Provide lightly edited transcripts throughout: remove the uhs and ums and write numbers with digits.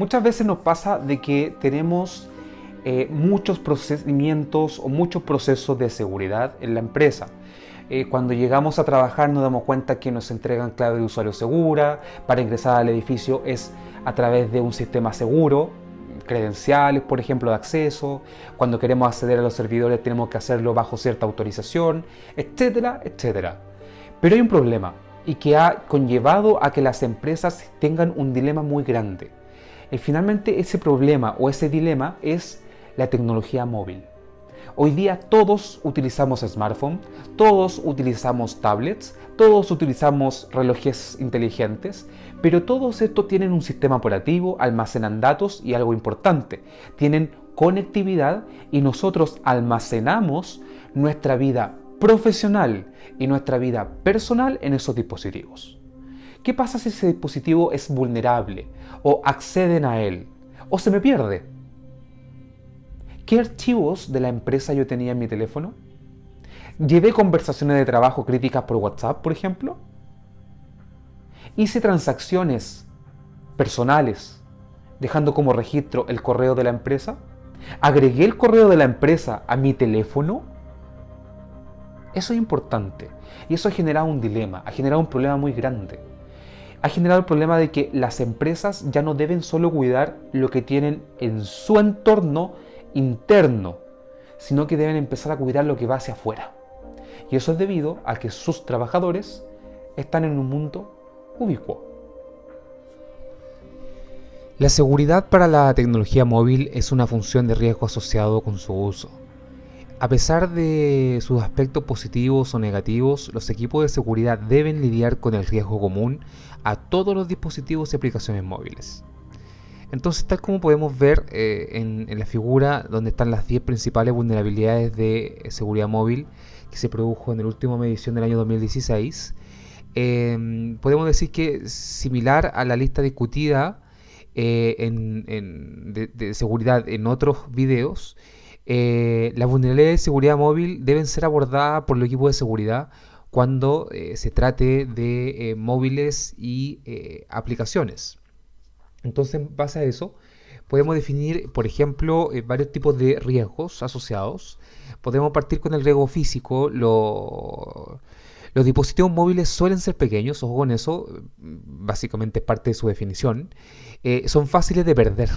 Muchas veces nos pasa de que tenemos muchos procedimientos o muchos procesos de seguridad en la empresa. Cuando llegamos a trabajar nos damos cuenta que nos entregan clave de usuario segura, para ingresar al edificio es a través de un sistema seguro, credenciales, por ejemplo, de acceso. Cuando queremos acceder a los servidores tenemos que hacerlo bajo cierta autorización, etcétera, etcétera. Pero hay un problema y que ha conllevado a que las empresas tengan un dilema muy grande. Y finalmente ese problema o ese dilema es la tecnología móvil. Hoy día todos utilizamos smartphones, todos utilizamos tablets, todos utilizamos relojes inteligentes, pero todos estos tienen un sistema operativo, almacenan datos y algo importante, tienen conectividad y nosotros almacenamos nuestra vida profesional y nuestra vida personal en esos dispositivos. ¿Qué pasa si ese dispositivo es vulnerable o acceden a él o se me pierde? ¿Qué archivos de la empresa yo tenía en mi teléfono? ¿Llevé conversaciones de trabajo críticas por WhatsApp, por ejemplo? ¿Hice transacciones personales dejando como registro el correo de la empresa? ¿Agregué el correo de la empresa a mi teléfono? Eso es importante y eso ha generado un dilema, ha generado un problema muy grande. Ha generado el problema de que las empresas ya no deben solo cuidar lo que tienen en su entorno interno, sino que deben empezar a cuidar lo que va hacia afuera. Y eso es debido a que sus trabajadores están en un mundo ubicuo. La seguridad para la tecnología móvil es una función de riesgo asociado con su uso. A pesar de sus aspectos positivos o negativos, los equipos de seguridad deben lidiar con el riesgo común a todos los dispositivos y aplicaciones móviles. Entonces, tal como podemos ver en la figura donde están las 10 principales vulnerabilidades de seguridad móvil que se produjo en la última medición del año 2016, podemos decir que similar a la lista discutida de seguridad en otros videos, las vulnerabilidades de seguridad móvil deben ser abordadas por los equipos de seguridad cuando se trate de móviles y aplicaciones. Entonces, en base a eso, podemos definir, por ejemplo, varios tipos de riesgos asociados. Podemos partir con el riesgo físico. Los dispositivos móviles suelen ser pequeños, ojo con eso, básicamente es parte de su definición. Son fáciles de perder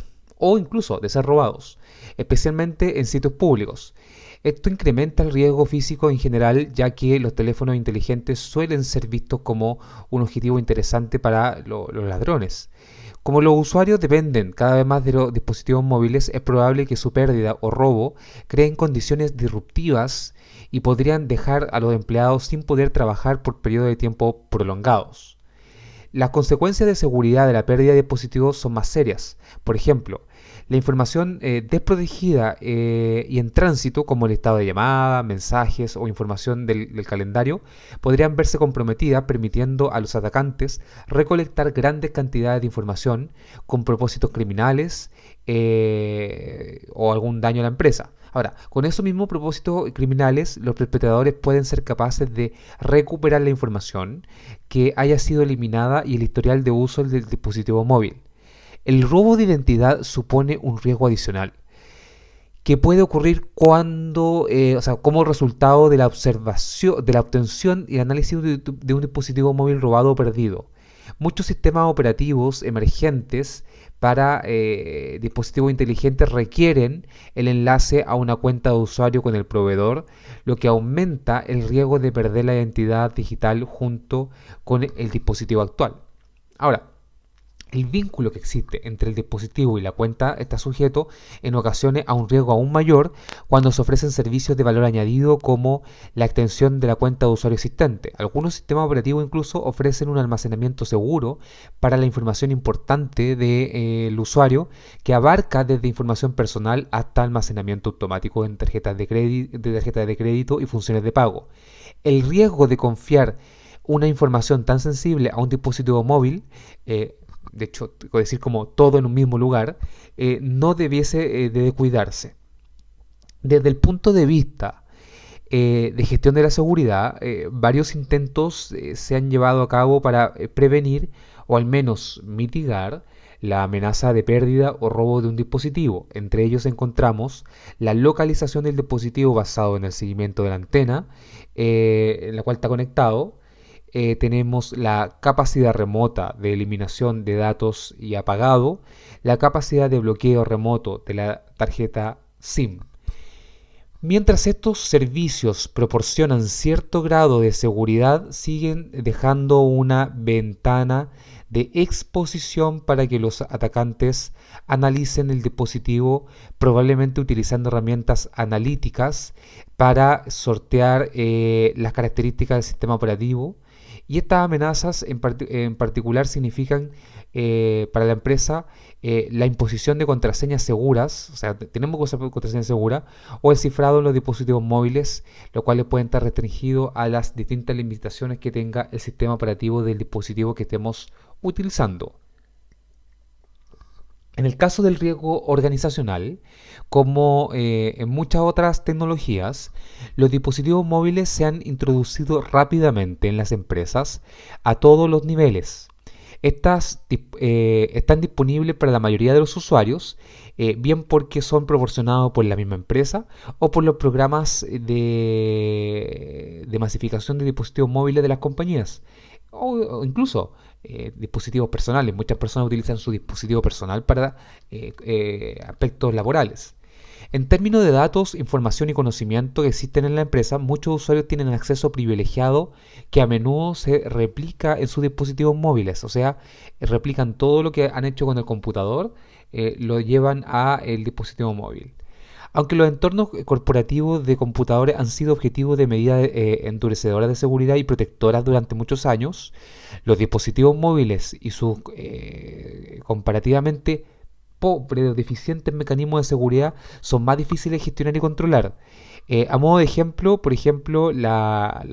o incluso de ser robados, especialmente en sitios públicos. Esto incrementa el riesgo físico en general, ya que los teléfonos inteligentes suelen ser vistos como un objetivo interesante para los ladrones. Como los usuarios dependen cada vez más de los dispositivos móviles, es probable que su pérdida o robo creen condiciones disruptivas y podrían dejar a los empleados sin poder trabajar por periodos de tiempo prolongados. Las consecuencias de seguridad de la pérdida de dispositivos son más serias. Por ejemplo, la información desprotegida y en tránsito, como el estado de llamada, mensajes o información del calendario, podrían verse comprometidas, permitiendo a los atacantes recolectar grandes cantidades de información con propósitos criminales o algún daño a la empresa. Ahora, con esos mismos propósitos criminales, los perpetradores pueden ser capaces de recuperar la información que haya sido eliminada y el historial de uso del dispositivo móvil. El robo de identidad supone un riesgo adicional que puede ocurrir como resultado de la observación, de la obtención y análisis de un dispositivo móvil robado o perdido. Muchos sistemas operativos emergentes para dispositivos inteligentes requieren el enlace a una cuenta de usuario con el proveedor, lo que aumenta el riesgo de perder la identidad digital junto con el dispositivo actual. Ahora, el vínculo que existe entre el dispositivo y la cuenta está sujeto en ocasiones a un riesgo aún mayor cuando se ofrecen servicios de valor añadido como la extensión de la cuenta de usuario existente. Algunos sistemas operativos incluso ofrecen un almacenamiento seguro para la información importante del usuario que abarca desde información personal hasta almacenamiento automático en tarjetas de crédito y funciones de pago. El riesgo de confiar una información tan sensible a un dispositivo móvil, de hecho, decir como todo en un mismo lugar, no debiese de cuidarse. Desde el punto de vista de gestión de la seguridad, varios intentos se han llevado a cabo para prevenir o al menos mitigar la amenaza de pérdida o robo de un dispositivo. Entre ellos encontramos la localización del dispositivo basado en el seguimiento de la antena en la cual está conectado. Tenemos la capacidad remota de eliminación de datos y apagado, la capacidad de bloqueo remoto de la tarjeta SIM. Mientras estos servicios proporcionan cierto grado de seguridad, siguen dejando una ventana de exposición para que los atacantes analicen el dispositivo, probablemente utilizando herramientas analíticas para sortear las características del sistema operativo. Y estas amenazas en particular significan para la empresa la imposición de contraseñas seguras, o sea, tenemos que usar contraseñas seguras, o el cifrado en los dispositivos móviles, lo cual puede estar restringido a las distintas limitaciones que tenga el sistema operativo del dispositivo que estemos utilizando. En el caso del riesgo organizacional, como en muchas otras tecnologías, los dispositivos móviles se han introducido rápidamente en las empresas a todos los niveles. Estas están disponibles para la mayoría de los usuarios, bien porque son proporcionados por la misma empresa o por los programas de masificación de dispositivos móviles de las compañías, o incluso dispositivos personales. Muchas personas utilizan su dispositivo personal para aspectos laborales. En términos de datos, información y conocimiento que existen en la empresa, muchos usuarios tienen acceso privilegiado que a menudo se replica en sus dispositivos móviles. O sea, replican todo lo que han hecho con el computador, lo llevan a el dispositivo móvil. Aunque los entornos corporativos de computadores han sido objetivos de medidas endurecedoras de seguridad y protectoras durante muchos años, los dispositivos móviles y sus comparativamente pobres o deficientes mecanismos de seguridad son más difíciles de gestionar y controlar. A modo de ejemplo, por ejemplo, la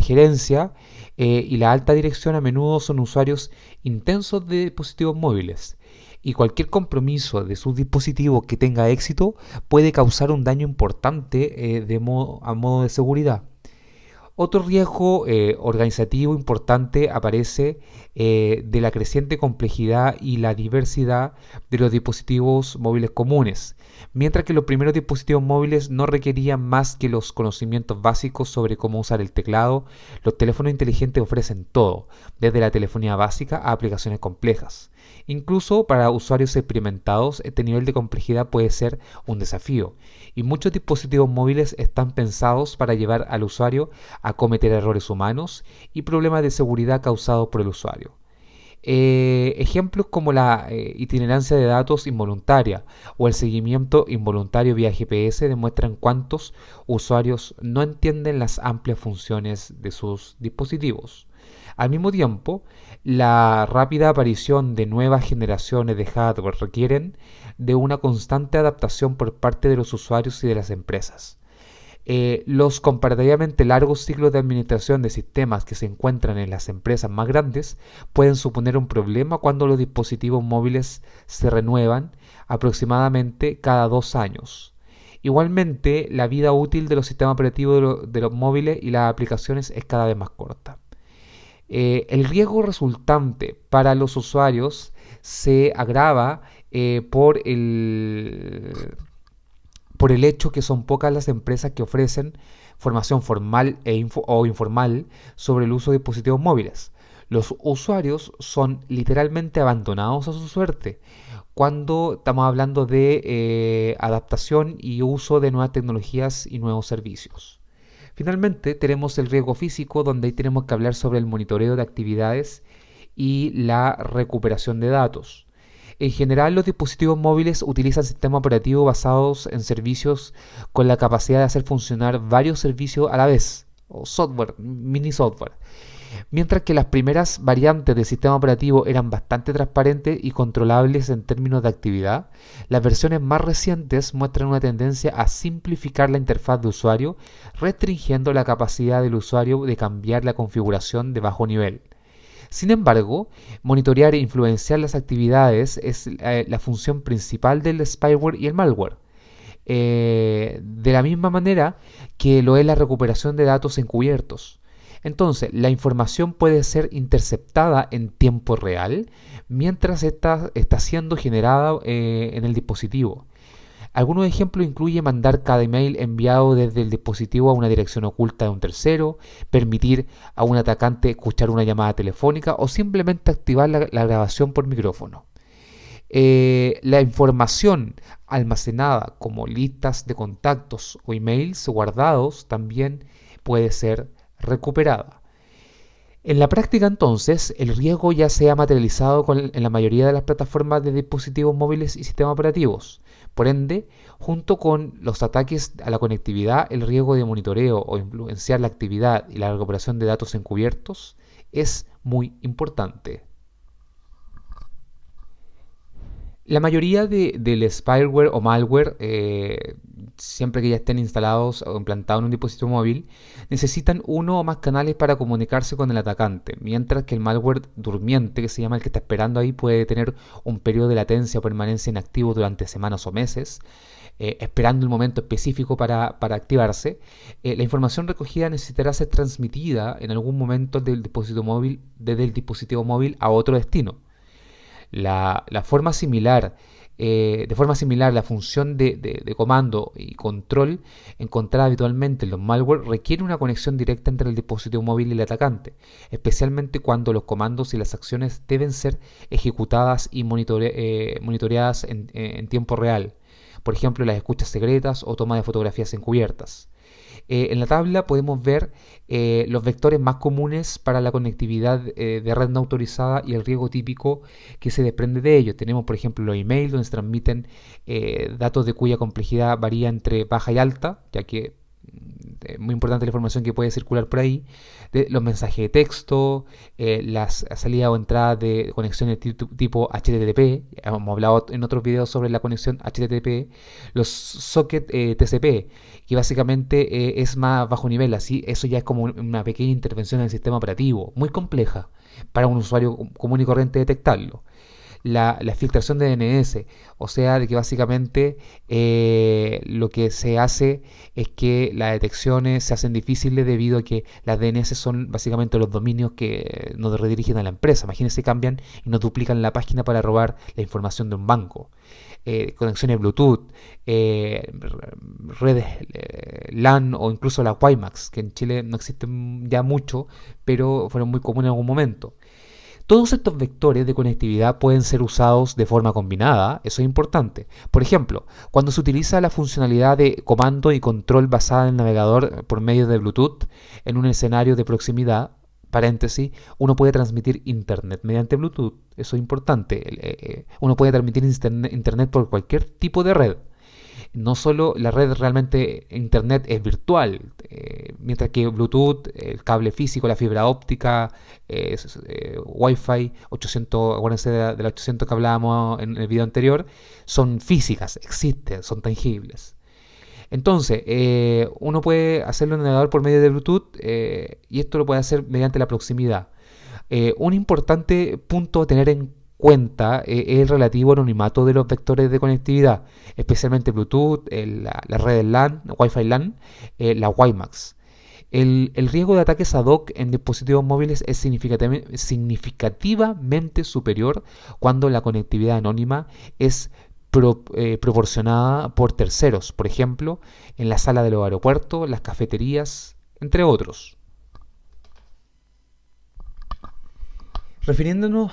gerencia y la alta dirección a menudo son usuarios intensos de dispositivos móviles, y cualquier compromiso de sus dispositivos que tenga éxito puede causar un daño importante a modo de seguridad. Otro riesgo organizativo importante aparece de la creciente complejidad y la diversidad de los dispositivos móviles comunes. Mientras que los primeros dispositivos móviles no requerían más que los conocimientos básicos sobre cómo usar el teclado, los teléfonos inteligentes ofrecen todo, desde la telefonía básica a aplicaciones complejas. Incluso para usuarios experimentados, este nivel de complejidad puede ser un desafío, y muchos dispositivos móviles están pensados para llevar al usuario a cometer errores humanos y problemas de seguridad causados por el usuario. Ejemplos como la itinerancia de datos involuntaria o el seguimiento involuntario vía GPS demuestran cuántos usuarios no entienden las amplias funciones de sus dispositivos. Al mismo tiempo, la rápida aparición de nuevas generaciones de hardware requieren de una constante adaptación por parte de los usuarios y de las empresas. Los comparativamente largos ciclos de administración de sistemas que se encuentran en las empresas más grandes pueden suponer un problema cuando los dispositivos móviles se renuevan aproximadamente cada 2 años. Igualmente, la vida útil de los sistemas operativos de los móviles y las aplicaciones es cada vez más corta. El riesgo resultante para los usuarios se agrava por el hecho que son pocas las empresas que ofrecen formación formal o informal sobre el uso de dispositivos móviles. Los usuarios son literalmente abandonados a su suerte cuando estamos hablando de adaptación y uso de nuevas tecnologías y nuevos servicios. Finalmente, tenemos el riesgo físico, donde ahí tenemos que hablar sobre el monitoreo de actividades y la recuperación de datos. En general, los dispositivos móviles utilizan sistemas operativos basados en servicios con la capacidad de hacer funcionar varios servicios a la vez, o software, mini software. Mientras que las primeras variantes del sistema operativo eran bastante transparentes y controlables en términos de actividad, las versiones más recientes muestran una tendencia a simplificar la interfaz de usuario, restringiendo la capacidad del usuario de cambiar la configuración de bajo nivel. Sin embargo, monitorear e influenciar las actividades es la función principal del spyware y el malware. De la misma manera que lo es la recuperación de datos encubiertos. Entonces, la información puede ser interceptada en tiempo real mientras está siendo generada en el dispositivo. Algunos ejemplos incluyen mandar cada email enviado desde el dispositivo a una dirección oculta de un tercero, permitir a un atacante escuchar una llamada telefónica o simplemente activar la grabación por micrófono. La información almacenada como listas de contactos o emails guardados también puede ser recuperada. En la práctica, entonces, el riesgo ya se ha materializado en la mayoría de las plataformas de dispositivos móviles y sistemas operativos. Por ende, junto con los ataques a la conectividad, el riesgo de monitoreo o influenciar la actividad y la recuperación de datos encubiertos es muy importante. La mayoría del spyware o malware, siempre que ya estén instalados o implantados en un dispositivo móvil, necesitan uno o más canales para comunicarse con el atacante, mientras que el malware durmiente, que se llama el que está esperando ahí, puede tener un periodo de latencia o permanencia inactivo durante semanas o meses, esperando el momento específico para activarse. La información recogida necesitará ser transmitida en algún momento desde el dispositivo móvil a otro destino. La forma similar, de forma similar, la función de comando y control encontrada habitualmente en los malware requiere una conexión directa entre el dispositivo móvil y el atacante, especialmente cuando los comandos y las acciones deben ser ejecutadas y monitoreadas en tiempo real. Por ejemplo, las escuchas secretas o toma de fotografías encubiertas. En la tabla podemos ver los vectores más comunes para la conectividad de red no autorizada y el riesgo típico que se desprende de ello. Tenemos, por ejemplo, los emails donde se transmiten datos de cuya complejidad varía entre baja y alta, ya que es muy importante la información que puede circular por ahí, de los mensajes de texto, las salidas o entradas de conexiones tipo HTTP, hemos hablado en otros videos sobre la conexión HTTP, los sockets TCP, que básicamente es más bajo nivel, así eso ya es como una pequeña intervención en el sistema operativo, muy compleja para un usuario común y corriente detectarlo. La filtración de DNS, o sea, de que básicamente lo que se hace es que las detecciones se hacen difíciles debido a que las DNS son básicamente los dominios que nos redirigen a la empresa. Imagínense, cambian y nos duplican la página para robar la información de un banco. Conexiones Bluetooth, redes LAN o incluso la WiMAX, que en Chile no existen ya mucho, pero fueron muy comunes en algún momento. Todos estos vectores de conectividad pueden ser usados de forma combinada, eso es importante. Por ejemplo, cuando se utiliza la funcionalidad de comando y control basada en el navegador por medio de Bluetooth en un escenario de proximidad, paréntesis, uno puede transmitir internet mediante Bluetooth, eso es importante. Uno puede transmitir internet por cualquier tipo de red. No solo la red, realmente internet es virtual, mientras que Bluetooth, el cable físico, la fibra óptica, Wi-Fi 800, acuérdense de las 800 que hablábamos en el video anterior, son físicas, existen, son tangibles. Entonces, uno puede hacerlo en el navegador por medio de Bluetooth y esto lo puede hacer mediante la proximidad. Un importante punto a tener en cuenta es el relativo anonimato de los vectores de conectividad, especialmente Bluetooth, la red LAN, Wi-Fi LAN, la WiMAX. El riesgo de ataques ad hoc en dispositivos móviles es significativamente superior cuando la conectividad anónima es proporcionada por terceros, por ejemplo, en la sala de los aeropuertos, las cafeterías, entre otros. Refiriéndonos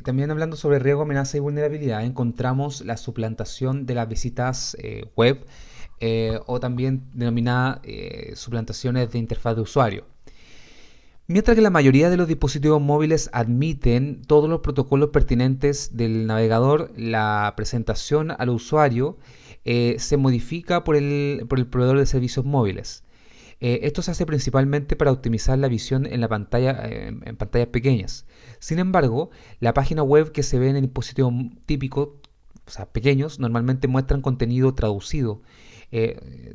también hablando sobre riesgo, amenaza y vulnerabilidad, encontramos la suplantación de las visitas web o también denominada suplantaciones de interfaz de usuario. Mientras que la mayoría de los dispositivos móviles admiten todos los protocolos pertinentes del navegador, la presentación al usuario se modifica por el proveedor de servicios móviles. Esto se hace principalmente para optimizar la visión en la pantalla, en pantallas pequeñas. Sin embargo, la página web que se ve en el dispositivo típico, o sea, pequeños, normalmente muestran contenido traducido.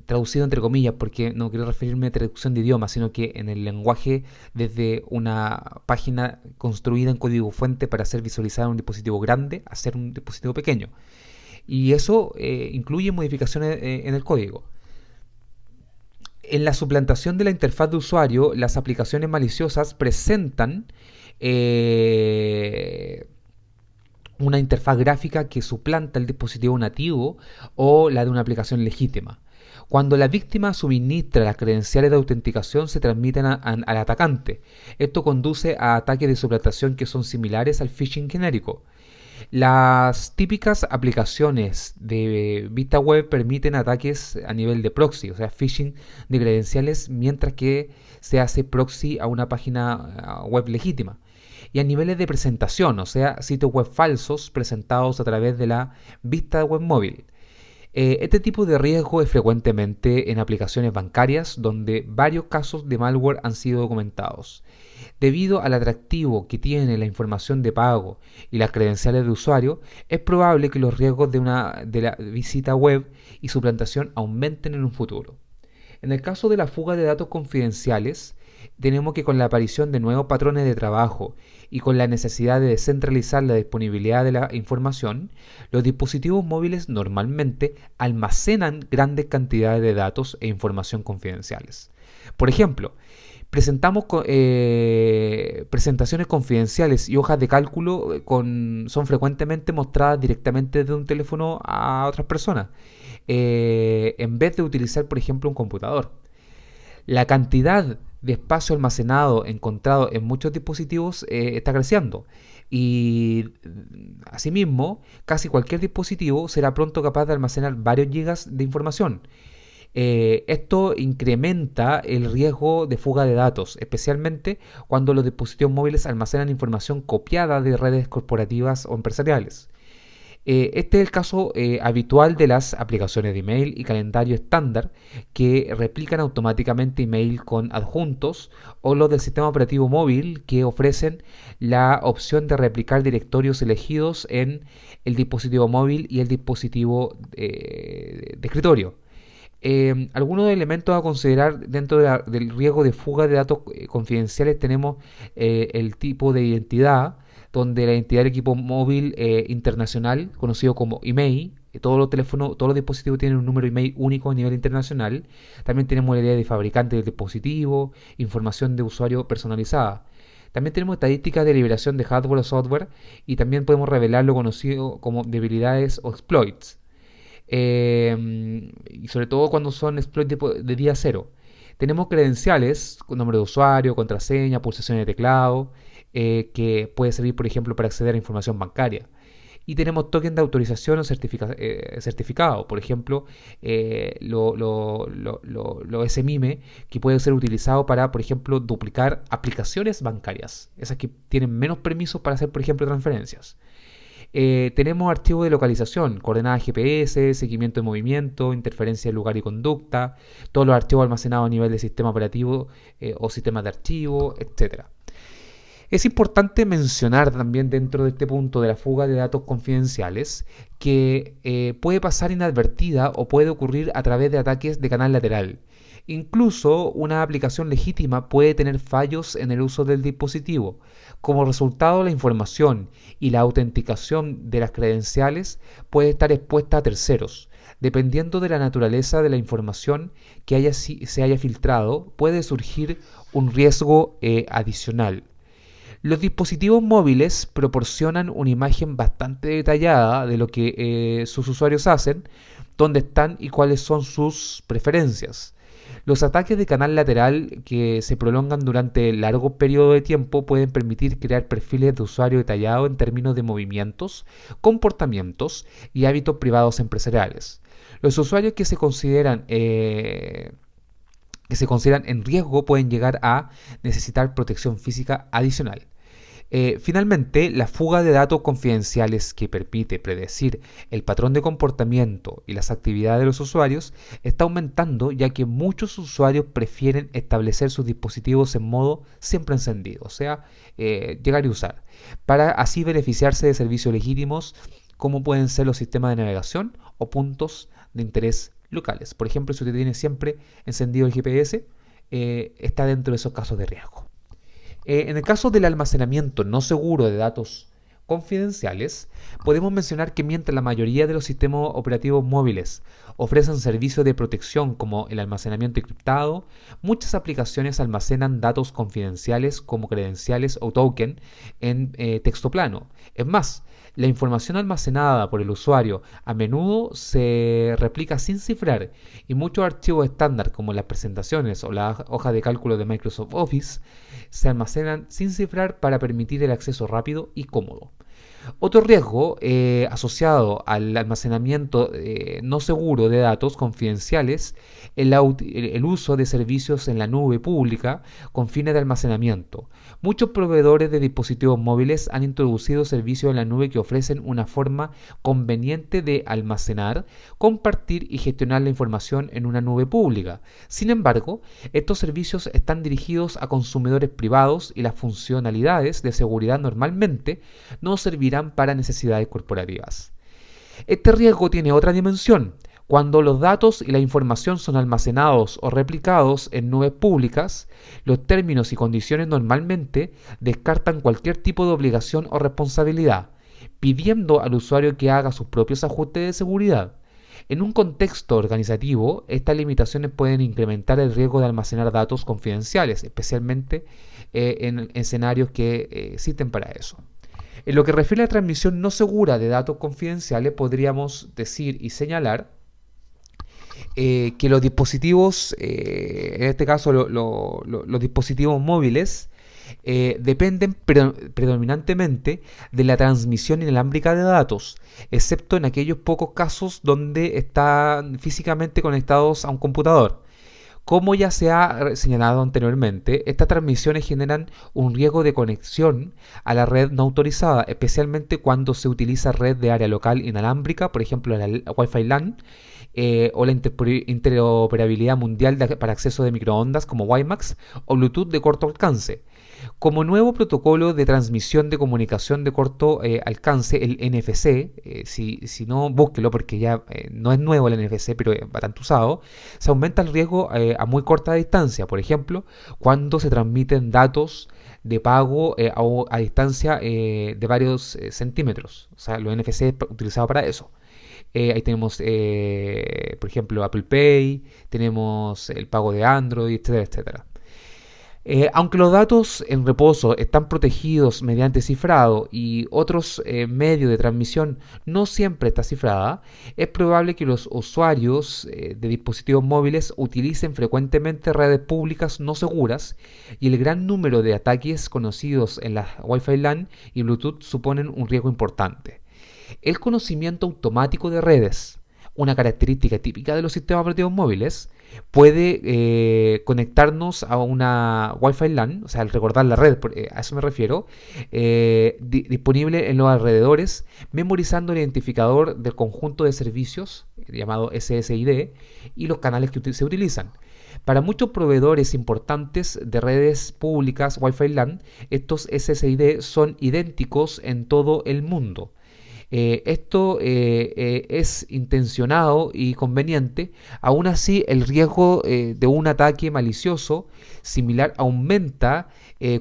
Traducido entre comillas, porque no quiero referirme a traducción de idioma, sino que en el lenguaje desde una página construida en código fuente para hacer visualizar un dispositivo grande a ser un dispositivo pequeño. Y eso incluye modificaciones en el código. En la suplantación de la interfaz de usuario, las aplicaciones maliciosas presentan una interfaz gráfica que suplanta el dispositivo nativo o la de una aplicación legítima. Cuando la víctima suministra las credenciales de autenticación, se transmiten al atacante. Esto conduce a ataques de suplantación que son similares al phishing genérico. Las típicas aplicaciones de vista web permiten ataques a nivel de proxy, o sea, phishing de credenciales, mientras que se hace proxy a una página web legítima. Y a niveles de presentación, o sea, sitios web falsos presentados a través de la vista web móvil. Este tipo de riesgo es frecuentemente en aplicaciones bancarias, donde varios casos de malware han sido documentados. Debido al atractivo que tiene la información de pago y las credenciales de usuario, es probable que los riesgos de la visita web y suplantación aumenten en un futuro. En el caso de la fuga de datos confidenciales, tenemos que con la aparición de nuevos patrones de trabajo y con la necesidad de descentralizar la disponibilidad de la información, los dispositivos móviles normalmente almacenan grandes cantidades de datos e información confidenciales. Por ejemplo, presentaciones confidenciales y hojas de cálculo son frecuentemente mostradas directamente desde un teléfono a otras personas, en vez de utilizar, por ejemplo, un computador. La cantidad de espacio almacenado encontrado en muchos dispositivos está creciendo, y asimismo casi cualquier dispositivo será pronto capaz de almacenar varios gigas de información. Esto incrementa el riesgo de fuga de datos, especialmente cuando los dispositivos móviles almacenan información copiada de redes corporativas o empresariales. Este es el caso habitual de las aplicaciones de email y calendario estándar, que replican automáticamente email con adjuntos, o los del sistema operativo móvil, que ofrecen la opción de replicar directorios elegidos en el dispositivo móvil y el dispositivo de escritorio. Algunos elementos a considerar dentro del riesgo de fuga de datos confidenciales: tenemos el tipo de identidad, donde la identidad del equipo móvil internacional, conocido como IMEI, todos los teléfonos, todos los dispositivos tienen un número IMEI único a nivel internacional. También tenemos la idea de fabricante del dispositivo, información de usuario personalizada. También tenemos estadísticas de liberación de hardware o software, y también podemos revelar lo conocido como debilidades o exploits. Y sobre todo cuando son exploits de día cero. Tenemos credenciales, con nombre de usuario, contraseña, pulsaciones de teclado, que puede servir, por ejemplo, para acceder a información bancaria. Y tenemos token de autorización o certificado, por ejemplo, lo SMIME, que puede ser utilizado para, por ejemplo, duplicar aplicaciones bancarias, esas que tienen menos permisos para hacer, por ejemplo, transferencias. Tenemos archivos de localización, coordenadas GPS, seguimiento de movimiento, interferencia de lugar y conducta, todos los archivos almacenados a nivel de sistema operativo o sistemas de archivo, etc. Es importante mencionar también, dentro de este punto de la fuga de datos confidenciales, que puede pasar inadvertida o puede ocurrir a través de ataques de canal lateral. Incluso una aplicación legítima puede tener fallos en el uso del dispositivo. Como resultado, la información y la autenticación de las credenciales puede estar expuesta a terceros. Dependiendo de la naturaleza de la información que se haya filtrado, puede surgir un riesgo adicional. Los dispositivos móviles proporcionan una imagen bastante detallada de lo que sus usuarios hacen, dónde están y cuáles son sus preferencias. Los ataques de canal lateral, que se prolongan durante largos periodos de tiempo, pueden permitir crear perfiles de usuario detallados en términos de movimientos, comportamientos y hábitos privados empresariales. Los usuarios que se consideran en riesgo pueden llegar a necesitar protección física adicional. Finalmente, la fuga de datos confidenciales, que permite predecir el patrón de comportamiento y las actividades de los usuarios, está aumentando, ya que muchos usuarios prefieren establecer sus dispositivos en modo siempre encendido, o sea, llegar y usar, para así beneficiarse de servicios legítimos como pueden ser los sistemas de navegación o puntos de interés locales. Por ejemplo, si usted tiene siempre encendido el GPS, está dentro de esos casos de riesgo. En el caso del almacenamiento no seguro de datos confidenciales, podemos mencionar que mientras la mayoría de los sistemas operativos móviles ofrecen servicios de protección como el almacenamiento encriptado, muchas aplicaciones almacenan datos confidenciales como credenciales o token en texto plano. Es más, la información almacenada por el usuario a menudo se replica sin cifrar y muchos archivos estándar como las presentaciones o la hoja de cálculo de Microsoft Office se almacenan sin cifrar para permitir el acceso rápido y cómodo. Otro riesgo asociado al almacenamiento no seguro de datos confidenciales es el uso de servicios en la nube pública con fines de almacenamiento. Muchos proveedores de dispositivos móviles han introducido servicios en la nube que ofrecen una forma conveniente de almacenar, compartir y gestionar la información en una nube pública. Sin embargo, estos servicios están dirigidos a consumidores privados y las funcionalidades de seguridad normalmente no servirán para necesidades corporativas. Este riesgo tiene otra dimensión. Cuando los datos y la información son almacenados o replicados en nubes públicas, los términos y condiciones normalmente descartan cualquier tipo de obligación o responsabilidad, pidiendo al usuario que haga sus propios ajustes de seguridad. En un contexto organizativo, estas limitaciones pueden incrementar el riesgo de almacenar datos confidenciales, especialmente en escenarios que existen para eso. En lo que refiere a la transmisión no segura de datos confidenciales, podríamos decir y señalar que los dispositivos, en este caso los dispositivos móviles, dependen predominantemente de la transmisión inalámbrica de datos, excepto en aquellos pocos casos donde están físicamente conectados a un computador. Como ya se ha señalado anteriormente, estas transmisiones generan un riesgo de conexión a la red no autorizada, especialmente cuando se utiliza red de área local inalámbrica, por ejemplo la Wi-Fi LAN, o la interoperabilidad mundial para acceso de microondas como WiMAX o Bluetooth de corto alcance. Como nuevo protocolo de transmisión de comunicación de corto alcance, el NFC, si no, búsquelo porque ya no es nuevo el NFC, pero es bastante usado, se aumenta el riesgo a muy corta distancia. Por ejemplo, cuando se transmiten datos de pago a distancia de varios centímetros. O sea, los NFC es utilizado para eso. Ahí tenemos, por ejemplo, Apple Pay, tenemos el pago de Android, etcétera, etcétera. Aunque los datos en reposo están protegidos mediante cifrado y otros medios de transmisión no siempre está cifrada, es probable que los usuarios de dispositivos móviles utilicen frecuentemente redes públicas no seguras y el gran número de ataques conocidos en la Wi-Fi LAN y Bluetooth suponen un riesgo importante. El conocimiento automático de redes, una característica típica de los sistemas operativos móviles, puede conectarnos a una Wi-Fi LAN, o sea, al recordar la red, a eso me refiero, disponible en los alrededores, memorizando el identificador del conjunto de servicios, llamado SSID, y los canales que se utilizan. Para muchos proveedores importantes de redes públicas Wi-Fi LAN, estos SSID son idénticos en todo el mundo. Esto es intencionado y conveniente. Aún así, el riesgo de un ataque malicioso similar aumenta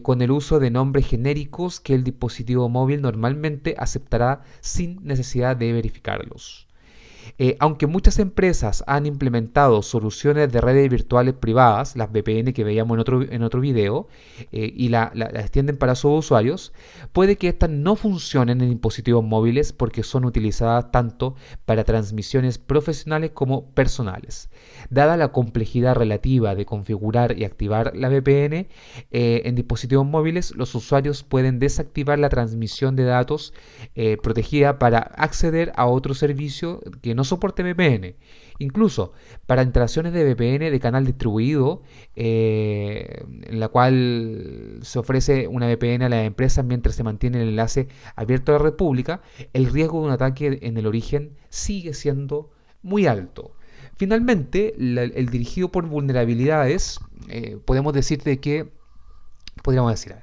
con el uso de nombres genéricos que el dispositivo móvil normalmente aceptará sin necesidad de verificarlos. Aunque muchas empresas han implementado soluciones de redes virtuales privadas, las VPN que veíamos en otro video, y la extienden para sus usuarios, puede que estas no funcionen en dispositivos móviles porque son utilizadas tanto para transmisiones profesionales como personales. Dada la complejidad relativa de configurar y activar la VPN en dispositivos móviles, los usuarios pueden desactivar la transmisión de datos protegida para acceder a otro servicio que no soporte VPN. Incluso para instalaciones de VPN de canal distribuido, en la cual se ofrece una VPN a las empresas mientras se mantiene el enlace abierto a la red pública, el riesgo de un ataque en el origen sigue siendo muy alto. Finalmente, el dirigido por vulnerabilidades, podemos decir de que, podríamos decir,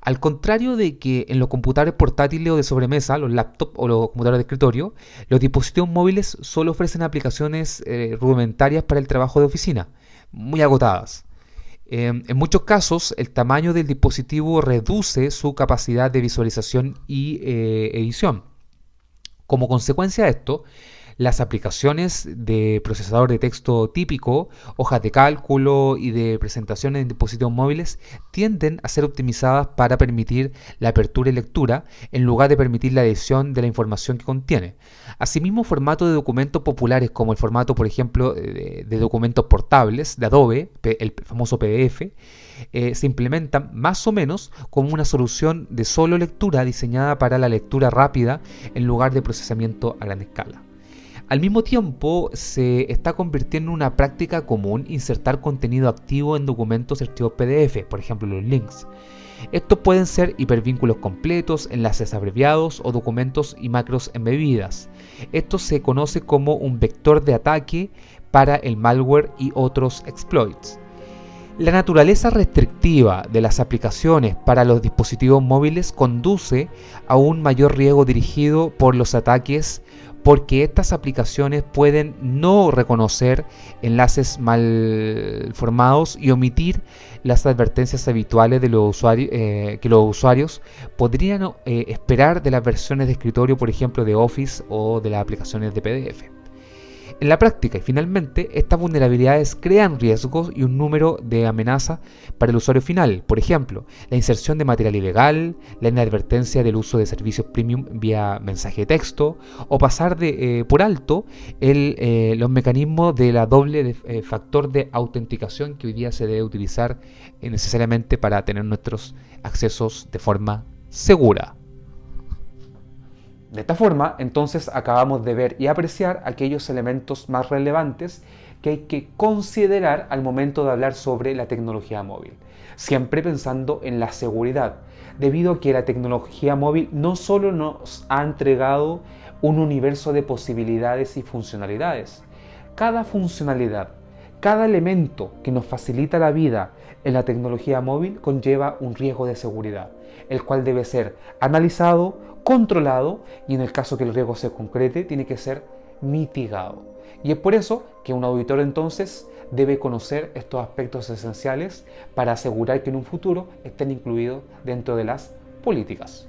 al contrario de que en los computadores portátiles o de sobremesa, los laptops o los computadores de escritorio, los dispositivos móviles solo ofrecen aplicaciones rudimentarias para el trabajo de oficina, muy agotadas. En muchos casos, el tamaño del dispositivo reduce su capacidad de visualización y edición. Como consecuencia de esto, las aplicaciones de procesador de texto típico, hojas de cálculo y de presentaciones en dispositivos móviles tienden a ser optimizadas para permitir la apertura y lectura en lugar de permitir la edición de la información que contiene. Asimismo, formatos de documentos populares como el formato, por ejemplo, de documentos portables de Adobe, el famoso PDF, se implementan más o menos como una solución de solo lectura diseñada para la lectura rápida en lugar de procesamiento a gran escala. Al mismo tiempo, se está convirtiendo en una práctica común insertar contenido activo en documentos archivos PDF, por ejemplo los links. Estos pueden ser hipervínculos completos, enlaces abreviados o documentos y macros embebidas. Esto se conoce como un vector de ataque para el malware y otros exploits. La naturaleza restrictiva de las aplicaciones para los dispositivos móviles conduce a un mayor riesgo dirigido por los ataques porque estas aplicaciones pueden no reconocer enlaces mal formados y omitir las advertencias habituales de los usuarios, que los usuarios podrían esperar de las versiones de escritorio, por ejemplo, de Office o de las aplicaciones de PDF. En la práctica, y finalmente, estas vulnerabilidades crean riesgos y un número de amenazas para el usuario final. Por ejemplo, la inserción de material ilegal, la inadvertencia del uso de servicios premium vía mensaje de texto, o pasar por alto los mecanismos de la doble factor de autenticación que hoy día se debe utilizar necesariamente para tener nuestros accesos de forma segura. De esta forma, entonces acabamos de ver y apreciar aquellos elementos más relevantes que hay que considerar al momento de hablar sobre la tecnología móvil, siempre pensando en la seguridad, debido a que la tecnología móvil no solo nos ha entregado un universo de posibilidades y funcionalidades, cada funcionalidad, cada elemento que nos facilita la vida en la tecnología móvil conlleva un riesgo de seguridad, el cual debe ser analizado, controlado y en el caso que el riesgo se concrete tiene que ser mitigado. Y es por eso que un auditor entonces debe conocer estos aspectos esenciales para asegurar que en un futuro estén incluidos dentro de las políticas.